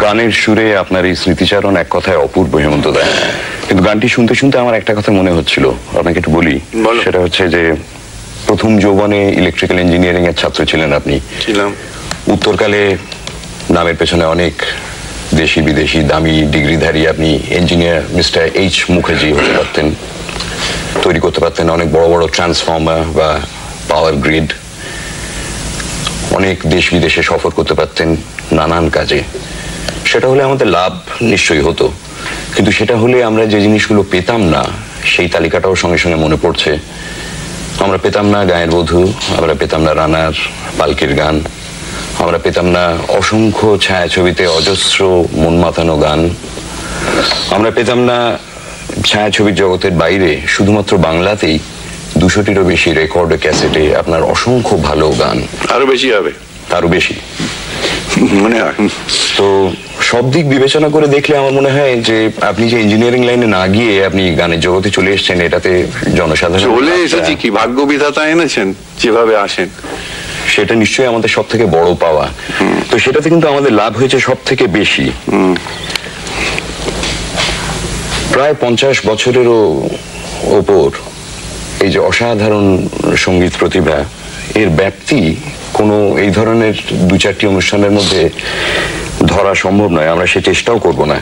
গানের সুরে আপনার এই স্মৃতিচারণ এক কথায় অপূর্ব হেমন্ত দা। কিন্তু গানটি শুনতে শুনতে আমার একটা কথা মনে হচ্ছিল, আপনাকে একটু বলি। সেটা হচ্ছে যে প্রথম যৌবনে ইলেকট্রিক্যাল ইঞ্জিনিয়ারিং এর ছাত্র ছিলেন আপনি। ছিলাম। উত্তরকালে নামের পেছনে অনেক দেশি বিদেশি দামি ডিগ্রিধারী আপনি ইঞ্জিনিয়ার মিস্টার এইচ মুখার্জি হতে পারতেন, তৈরি করতে পারতেন অনেক বড় বড় ট্রান্সফর্মার বা পাওয়ার গ্রিড, অনেক দেশ বিদেশে সফর করতে পারতেন নানান কাজে। সেটা হলে আমাদের লাভ নিশ্চয়ই হতো, কিন্তু সেটা হলে আমরা যে জিনিসগুলো পেতাম না সেই তালিকাটাও সঙ্গে সঙ্গে মনে পড়ছে। আমরা পেতাম না গায়ের বধূ, আমরা পেতাম না রানার পালকির গান, আমরা পেতাম না অসংখ্য ছায়াছবিতে অজস্র মন মাতানো গান, আমরা পেতাম না ছায়াছবির জগতের বাইরে শুধুমাত্র বাংলাতেই 200টিরও বেশি রেকর্ড ক্যাসেটে আপনার অসংখ্য ভালো গান। আরো বেশি হবে, আরো বেশি মনে হয়। তো সব দিক বিবেচনা করে দেখলে আমার মনে হয় যে আপনি যে ইঞ্জিনিয়ারিং লাইনে না গিয়ে আপনি গানের জগতে চলে এসেছেন, এটাতে জনসাধারণ চলে এসেছি কি, ভাগ্য বিধাতা এনেছেন যেভাবে আসেন, সেটা নিশ্চয়ই আমাদের সব থেকে বড় পাওয়া। তো সেটাতে কিন্তু আমাদের লাভ হয়েছে সব থেকে বেশি। প্রায় 50 বছরেরও ওপর এই যে অসাধারণ সঙ্গীত প্রতিভা, এর ব্যাপ্তি কোনো এই ধরনের 2-4টি অনুষ্ঠানের মধ্যে ধরা সম্ভব নয়, আমরা সে চেষ্টাও করব না।